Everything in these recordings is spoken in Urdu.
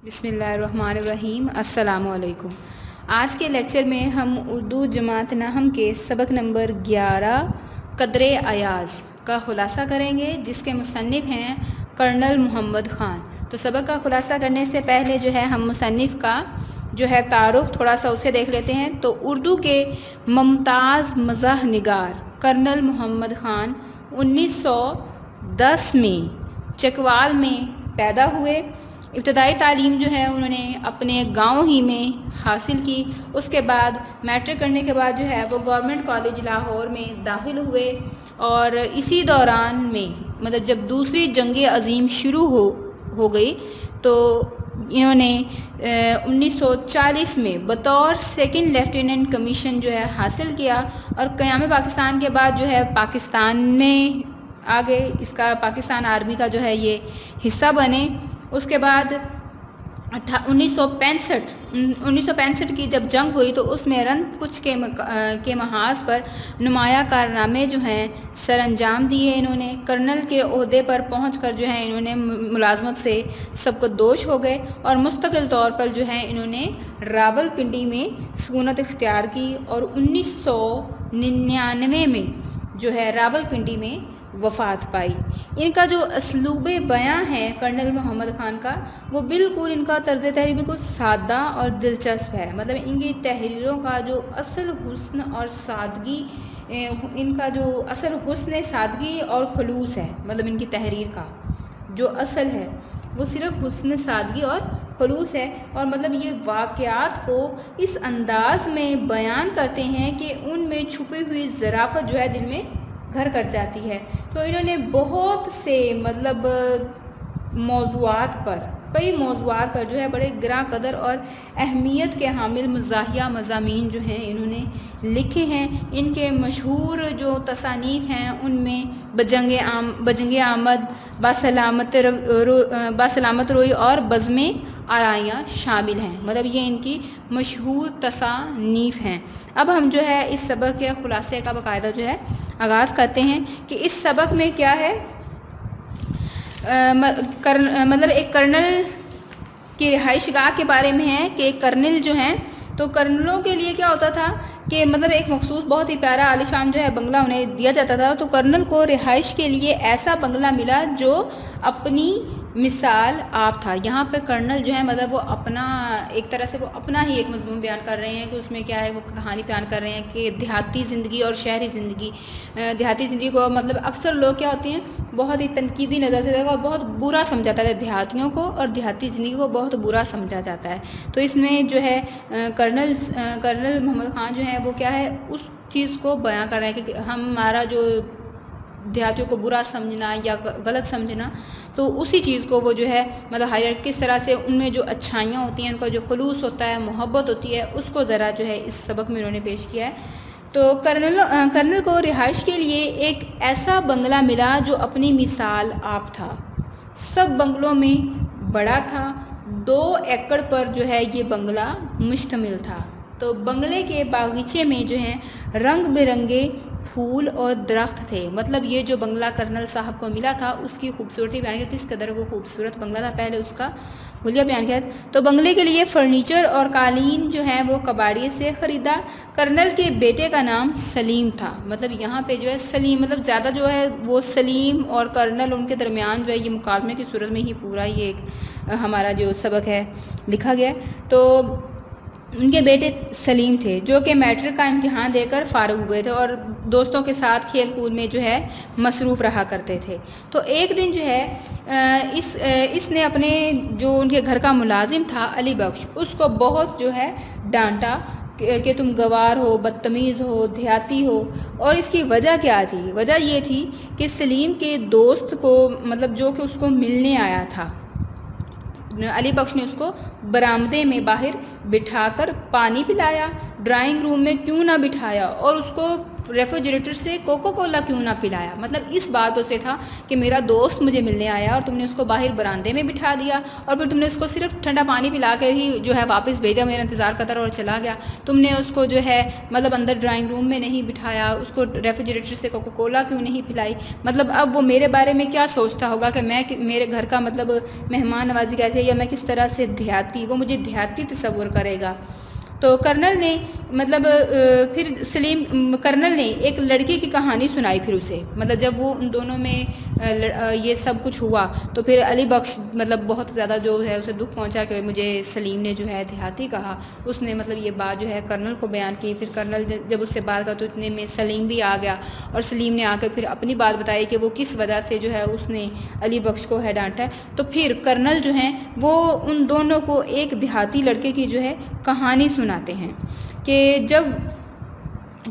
بسم اللہ الرحمن الرحیم۔ السلام علیکم۔ آج کے لیکچر میں ہم اردو جماعت نحم کے سبق نمبر 11 قدر ایاز کا خلاصہ کریں گے، جس کے مصنف ہیں کرنل محمد خان۔ تو سبق کا خلاصہ کرنے سے پہلے ہم مصنف کا تعارف تھوڑا سا اسے دیکھ لیتے ہیں۔ تو اردو کے ممتاز مزاح نگار کرنل محمد خان 1910 میں چکوال میں پیدا ہوئے۔ ابتدائی تعلیم انہوں نے اپنے گاؤں ہی میں حاصل کی۔ اس کے بعد میٹرک کرنے کے بعد وہ گورنمنٹ کالج لاہور میں داخل ہوئے، اور اسی دوران میں جب دوسری جنگ عظیم شروع ہو گئی تو انہوں نے 1940 میں بطور سیکنڈ لیفٹیننٹ کمیشن حاصل کیا، اور قیام پاکستان کے بعد پاکستان میں آگے اس کا پاکستان آرمی کا یہ حصہ بنے۔ اس کے بعد 1965 کی جب جنگ ہوئی تو اس میں رند کچھ کے محاذ پر نمایاں کارنامے سر انجام دیے۔ انہوں نے کرنل کے عہدے پر پہنچ کر انہوں نے ملازمت سے سبکدوش ہو گئے، اور مستقل طور پر انہوں نے راول پنڈی میں سکونت اختیار کی، اور 1999 میں راول پنڈی میں وفات پائی۔ ان کا جو اسلوب بیاں ہے کرنل محمد خان کا، وہ بالکل ان کا طرز تحریر بالکل سادہ اور دلچسپ ہے۔ ان کی تحریروں کا جو اصل حسن اور سادگی، ان کا جو اصل حسن سادگی اور خلوص ہے، ان کی تحریر کا جو اصل ہے وہ صرف حسن سادگی اور خلوص ہے، اور یہ واقعات کو اس انداز میں بیان کرتے ہیں کہ ان میں چھپی ہوئی ظرافت دل میں گھر کر جاتی ہے۔ تو انہوں نے بہت سے کئی موضوعات پر بڑے گراں قدر اور اہمیت کے حامل مزاحیہ مضامین انہوں نے لکھے ہیں۔ ان کے مشہور جو تصانیف ہیں ان میں بجنگ آمد، باسلامت روئی اور بزم آرائیاں شامل ہیں۔ یہ ان کی مشہور تصانیف ہیں۔ اب ہم اس سبق کے خلاصے کا باقاعدہ آغاز کرتے ہیں کہ اس سبق میں کیا ہے۔ ایک کرنل کی رہائش گاہ کے بارے میں ہے کہ کرنل تو کرنلوں کے لیے کیا ہوتا تھا کہ ایک مخصوص بہت ہی پیارا عالیشان بنگلہ انہیں دیا جاتا تھا۔ تو کرنل کو رہائش کے لیے ایسا بنگلہ ملا جو اپنی مثال آپ تھا۔ یہاں پہ کرنل وہ اپنا ایک طرح سے وہ اپنا ہی ایک مضمون بیان کر رہے ہیں کہ اس میں کیا ہے، وہ کہانی بیان کر رہے ہیں کہ دیہاتی زندگی اور شہری زندگی، دیہاتی زندگی کو اکثر لوگ کیا ہوتے ہیں بہت ہی تنقیدی نظر سے دیکھا، بہت برا سمجھا جاتا ہے دیہاتیوں کو، اور دیہاتی زندگی کو بہت برا سمجھا جاتا ہے۔ تو اس میں کرنل محمد خان وہ کیا ہے اس چیز کو بیان کر رہے ہیں کہ ہمارا جو دیہاتیوں کو برا سمجھنا یا غلط سمجھنا، تو اسی چیز کو وہ کس طرح سے ان میں جو اچھائیاں ہوتی ہیں، ان کا جو خلوص ہوتا ہے، محبت ہوتی ہے، اس کو ذرا اس سبق میں انہوں نے پیش کیا ہے۔ تو کرنل کو رہائش کے لیے ایک ایسا بنگلہ ملا جو اپنی مثال آپ تھا، سب بنگلوں میں بڑا تھا، 2 ایکڑ پر یہ بنگلہ مشتمل تھا۔ تو بنگلے کے باغیچے میں رنگ برنگے پھول اور درخت تھے۔ یہ جو بنگلہ کرنل صاحب کو ملا تھا اس کی خوبصورتی بیان کی، کس قدر وہ خوبصورت بنگلہ تھا، پہلے اس کا حلیہ بیان کیا۔ تو بنگلے کے لیے فرنیچر اور قالین وہ کباڑیے سے خریدا۔ کرنل کے بیٹے کا نام سلیم تھا۔ یہاں پہ سلیم زیادہ وہ سلیم اور کرنل ان کے درمیان یہ مکالمے کی صورت میں ہی پورا یہ ایک ہمارا جو سبق ہے لکھا گیا۔ تو ان کے بیٹے سلیم تھے جو کہ میٹرک کا امتحان دے کر فارغ ہوئے تھے، اور دوستوں کے ساتھ کھیل کود میں مصروف رہا کرتے تھے۔ تو ایک دن اس نے اپنے جو ان کے گھر کا ملازم تھا علی بخش، اس کو بہت ڈانٹا کہ تم گوار ہو، بدتمیز ہو، دیہاتی ہو۔ اور اس کی وجہ کیا تھی؟ وجہ یہ تھی کہ سلیم کے دوست کو جو کہ اس کو ملنے آیا تھا، علی بخش نے اس کو برآمدے میں باہر بٹھا کر پانی پلایا، ڈرائنگ روم میں کیوں نہ بٹھایا، اور اس کو ریفریجریٹر سے کوکو کولا کیوں نہ پلایا. مطلب اس بات سے تھا کہ میرا دوست مجھے ملنے آیا اور تم نے اس کو باہر برآمدے میں بٹھا دیا اور پھر تم نے اس کو صرف ٹھنڈا پانی پلا کے ہی جو ہے واپس بھیجا, میرا انتظار کرتا اور چلا گیا. تم نے اس کو جو ہے مطلب اندر ڈرائنگ روم میں نہیں بٹھایا, اس کو ریفریجریٹر سے کوکو کولا کیوں نہیں پلائی. مطلب اب وہ میرے بارے میں کیا سوچتا ہوگا کہ میں میرے گھر کا مطلب مہمان نوازی کیسے یا میں کس طرح سے دیہاتی, وہ مجھے دیہاتی تصور کرے گا. تو کرنل نے مطلب پھر کرنل نے ایک لڑکی کی کہانی سنائی پھر اسے. مطلب جب وہ ان دونوں میں یہ سب کچھ ہوا تو پھر علی بخش مطلب بہت زیادہ جو ہے اسے دکھ پہنچا کہ مجھے سلیم نے جو ہے دیہاتی کہا. اس نے مطلب یہ بات جو ہے کرنل کو بیان کی. پھر کرنل جب اس سے بات کر تو اتنے میں سلیم بھی آ گیا اور سلیم نے آ کر پھر اپنی بات بتائی کہ وہ کس وجہ سے جو ہے اس نے علی بخش کو ہے ڈانٹا ہے. تو پھر کرنل جو ہیں وہ ان دونوں کو ایک دیہاتی لڑکے کی جو ہے کہانی سناتے ہیں کہ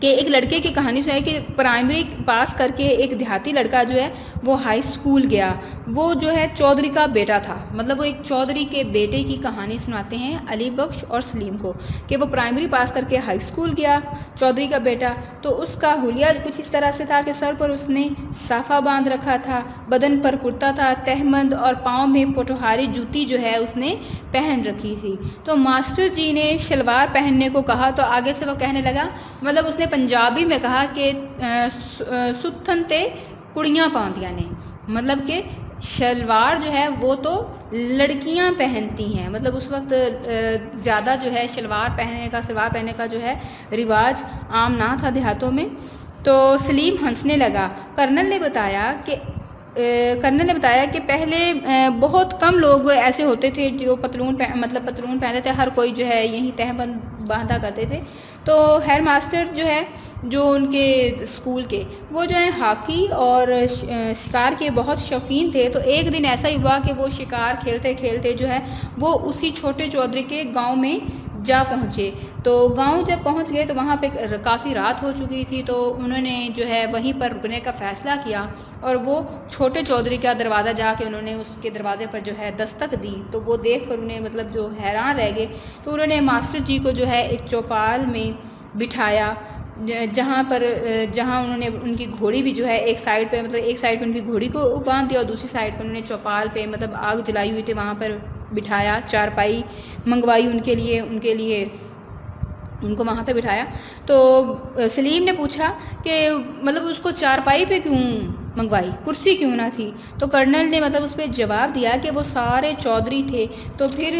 ایک لڑکے کی کہانی سنائی کہ پرائمری پاس کر کے ایک دیہاتی لڑکا جو ہے وہ ہائی اسکول گیا. وہ جو ہے چودھری کا بیٹا تھا. مطلب وہ ایک چودھری کے بیٹے کی کہانی سناتے ہیں علی بخش اور سلیم کو کہ وہ پرائمری پاس کر کے ہائی اسکول گیا چودھری کا بیٹا. تو اس کا حلیہ کچھ اس طرح سے تھا کہ سر پر اس نے صافہ باندھ رکھا تھا, بدن پر کرتا تھا تہمند اور پاؤں میں پٹوہاری جوتی جو ہے اس نے پہن رکھی تھی. تو ماسٹر جی نے شلوار پہننے کو کہا تو آگے سے وہ کہنے لگا, مطلب اس نے پنجابی میں کہا کہ ستھن تے کڑیاں پاندیاں نے, مطلب کہ شلوار جو ہے وہ تو لڑکیاں پہنتی ہیں. مطلب اس وقت زیادہ جو ہے شلوار پہننے کا جو ہے رواج عام نہ تھا دیہاتوں میں. تو سلیم ہنسنے لگا. کرنل نے بتایا کہ پہلے بہت کم لوگ ایسے ہوتے تھے جو پتلون پہنتے تھے, ہر کوئی جو ہے یہیں تہبند باندھا کرتے تھے. تو ہیڈ ماسٹر جو ہے جو ان کے اسکول کے وہ جو ہے ہاکی اور شکار کے بہت شوقین تھے. تو ایک دن ایسا ہی ہوا کہ وہ شکار کھیلتے کھیلتے جو ہے وہ اسی چھوٹے چودھری کے گاؤں میں جا پہنچے. تو گاؤں جب پہنچ گئے تو وہاں پہ کافی رات ہو چکی تھی. تو انہوں نے جو ہے وہیں پر رکنے کا فیصلہ کیا اور وہ چھوٹے چودھری کا دروازہ جا کے انہوں نے اس کے دروازے پر جو ہے دستک دی. تو وہ دیکھ کر انہیں مطلب جو حیران رہ گئے. تو انہوں نے ماسٹر جی کو جو ہے ایک چوپال میں بٹھایا جہاں انہوں نے ان کی گھوڑی بھی جو ہے ایک سائڈ پہ ان کی گھوڑی کو باندھ دیا اور دوسری سائڈ پہ انہوں نے چوپال پہ مطلب آگ جلائی ہوئی تھی وہاں پر بٹھایا. چارپائی منگوائی ان کے لیے ان کو وہاں پہ بٹھایا. تو سلیم نے پوچھا کہ مطلب اس کو چارپائی پہ کیوں منگوائی, کرسی کیوں نہ تھی. تو کرنل نے مطلب اس پہ جواب دیا کہ وہ سارے چودھری تھے. تو پھر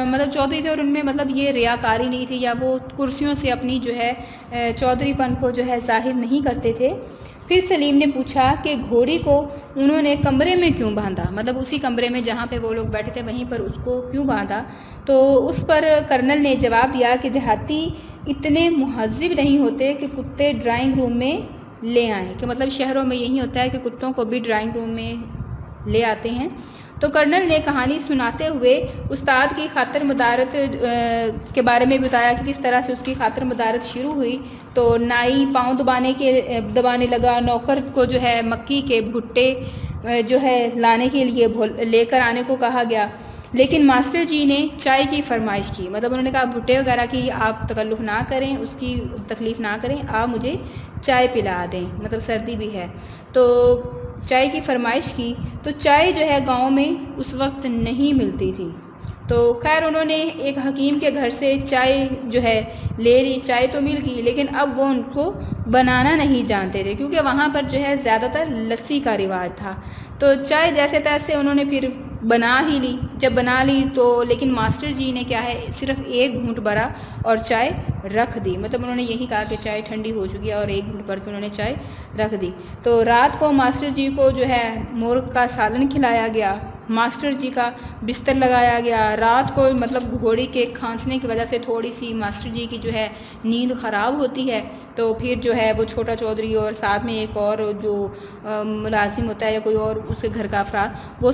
مطلب چودھری تھے اور ان میں مطلب یہ ریاکاری نہیں تھی یا وہ کرسیوں سے اپنی جو ہے چودھری پن کو جو ہے ظاہر نہیں کرتے تھے. پھر سلیم نے پوچھا کہ گھوڑی کو انہوں نے کمرے میں کیوں باندھا, مطلب اسی کمرے میں جہاں پہ وہ لوگ بیٹھے تھے وہیں پر اس کو کیوں باندھا. تو اس پر کرنل نے جواب دیا کہ دیہاتی اتنے مہذب نہیں ہوتے کہ کتے ڈرائنگ روم میں لے آئیں, کہ مطلب شہروں میں یہی ہوتا ہے کہ کتوں کو بھی ڈرائنگ روم میں لے آتے ہیں. تو کرنل نے کہانی سناتے ہوئے استاد کی خاطر مدارت کے بارے میں بتایا کہ کس طرح سے اس کی خاطر مدارت شروع ہوئی. تو نائی پاؤں دبانے لگا, نوکر کو جو ہے مکی کے بھٹے جو ہے لانے کے لیے لے کر آنے کو کہا گیا. لیکن ماسٹر جی نے چائے کی فرمائش کی. مطلب انہوں نے کہا بھٹے وغیرہ کی آپ تکلف نہ کریں, اس کی تکلیف نہ کریں, آپ مجھے چائے پلا دیں, مطلب سردی بھی ہے. تو چائے کی فرمائش کی. تو چائے جو ہے گاؤں میں اس وقت نہیں ملتی تھی. تو خیر انہوں نے ایک حکیم کے گھر سے چائے جو ہے لے لی. چائے تو مل گئی لیکن اب وہ ان کو بنانا نہیں جانتے تھے کیونکہ وہاں پر جو ہے زیادہ تر لسی کا رواج تھا. تو چائے جیسے تیسے انہوں نے پھر بنا ہی لی. جب بنا لی تو لیکن ماسٹر جی نے کیا ہے صرف ایک گھونٹ بھرا اور چائے رکھ دی. مطلب انہوں نے یہی کہا کہ چائے ٹھنڈی ہو چکی ہے اور ایک گھونٹ بھر کے انہوں نے چائے رکھ دی. تو رات کو ماسٹر جی کو جو ہے مرغ کا سالن کھلایا گیا, ماسٹر جی کا بستر لگایا گیا. رات کو مطلب گھوڑی کے کھانسنے کی وجہ سے تھوڑی سی ماسٹر جی کی جو ہے نیند خراب ہوتی ہے. تو پھر جو ہے وہ چھوٹا چودھری اور ساتھ میں ایک اور جو ملازم ہوتا ہے یا کوئی اور اس کے گھر کا افراد وہ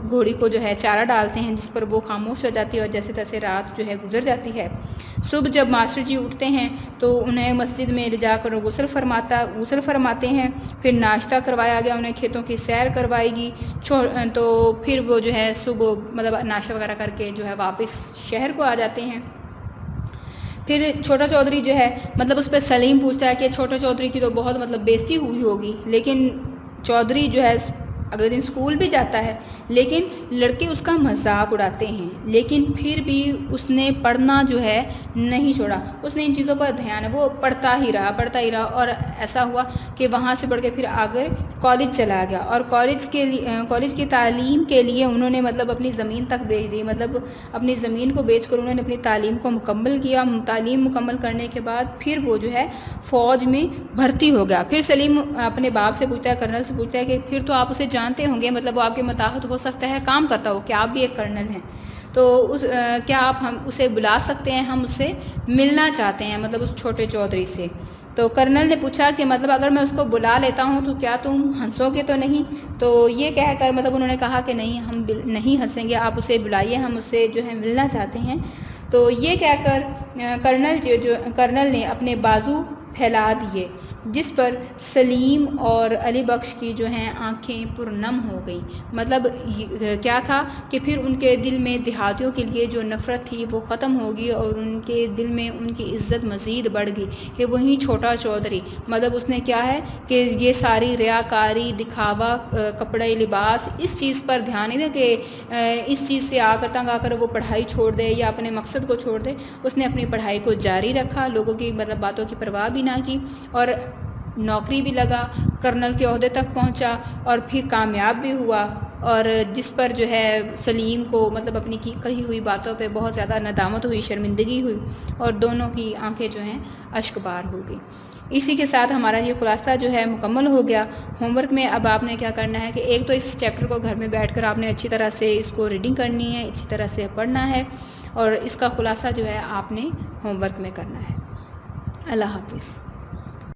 گھوڑی کو جو ہے چارہ ڈالتے ہیں جس پر وہ خاموش ہو جاتی ہے اور جیسے تیسے رات جو ہے گزر جاتی ہے. صبح جب ماسٹر جی اٹھتے ہیں تو انہیں مسجد میں لے جا کر غسل فرماتے ہیں. پھر ناشتہ کروایا گیا, انہیں کھیتوں کی سیر کروائی گئی. تو پھر وہ جو ہے صبح مطلب ناشتہ وغیرہ کر کے جو ہے واپس شہر کو آ جاتے ہیں. پھر چھوٹا چودھری جو ہے مطلب اس پہ سلیم پوچھتا ہے کہ چھوٹا چودھری کی تو بہت مطلب بےزتی ہوئی ہوگی، لیکن چودھری جو ہے اگلے دن اسکول بھی جاتا ہے، لیکن لڑکے اس کا مذاق اڑاتے ہیں، لیکن پھر بھی اس نے پڑھنا جو ہے نہیں چھوڑا، اس نے ان چیزوں پر دھیان ہے، وہ پڑھتا ہی رہا، اور ایسا ہوا کہ وہاں سے پڑھ کے پھر آگے کالج چلا گیا، اور کالج کی تعلیم کے لیے انہوں نے مطلب اپنی زمین تک بیچ دی، مطلب اپنی زمین کو بیچ کر انہوں نے اپنی تعلیم کو مکمل کیا، تعلیم مکمل کرنے کے بعد پھر وہ جو ہے فوج میں بھرتی ہو گیا۔ پھر سلیم اپنے باپ سے پوچھتا ہے، کرنل سے پوچھتا ہے کہ پھر تو آپ اسے جانتے ہوں گے، مطلب وہ آپ کے متحد ہو سکتا ہے، کام کرتا ہو کہ آپ بھی ایک کرنل ہیں، تو کیا آپ ہم اسے بلا سکتے ہیں، ہم اس سے ملنا چاہتے ہیں، مطلب اس چھوٹے چودھری سے۔ تو کرنل نے پوچھا کہ مطلب اگر میں اس کو بلا لیتا ہوں تو کیا تم ہنسو گے تو نہیں؟ تو یہ کہہ کر مطلب انہوں نے کہا کہ نہیں، ہم نہیں ہنسیں گے، آپ اسے بلائیے، ہم اسے جو ہے ملنا چاہتے ہیں۔ تو یہ کہہ کر کرنل نے اپنے بازو پھیلا دیے، جس پر سلیم اور علی بخش کی جو ہیں آنکھیں پرنم ہو گئیں۔ مطلب کیا تھا کہ پھر ان کے دل میں دیہاتیوں کے لیے جو نفرت تھی وہ ختم ہوگی، اور ان کے دل میں ان کی عزت مزید بڑھ گئی کہ وہی چھوٹا چودھری، مطلب اس نے کیا ہے کہ یہ ساری ریاکاری، دکھاوا، کپڑے، لباس، اس چیز پر دھیان نہیں دے کہ اس چیز سے آ کر تنگ آ کر وہ پڑھائی چھوڑ دے یا اپنے مقصد کو چھوڑ دے۔ اس نے اپنی پڑھائی کو جاری رکھا، لوگوں کی مطلب باتوں کی پرواہ بھی نہ کی، اور نوکری بھی لگا، کرنل کے عہدے تک پہنچا، اور پھر کامیاب بھی ہوا، اور جس پر جو ہے سلیم کو مطلب اپنی کہی ہوئی باتوں پہ بہت زیادہ ندامت ہوئی، شرمندگی ہوئی، اور دونوں کی آنکھیں جو ہیں اشک بار ہو گئی۔ اسی کے ساتھ ہمارا یہ خلاصہ جو ہے مکمل ہو گیا۔ ہوم ورک میں اب آپ نے کیا کرنا ہے کہ ایک تو اس چیپٹر کو گھر میں بیٹھ کر آپ نے اچھی طرح سے اس کو ریڈنگ کرنی ہے، اچھی طرح سے پڑھنا ہے، اور اس کا خلاصہ جو ہے آپ نے ہوم ورک میں کرنا ہے۔ اللہ حافظ۔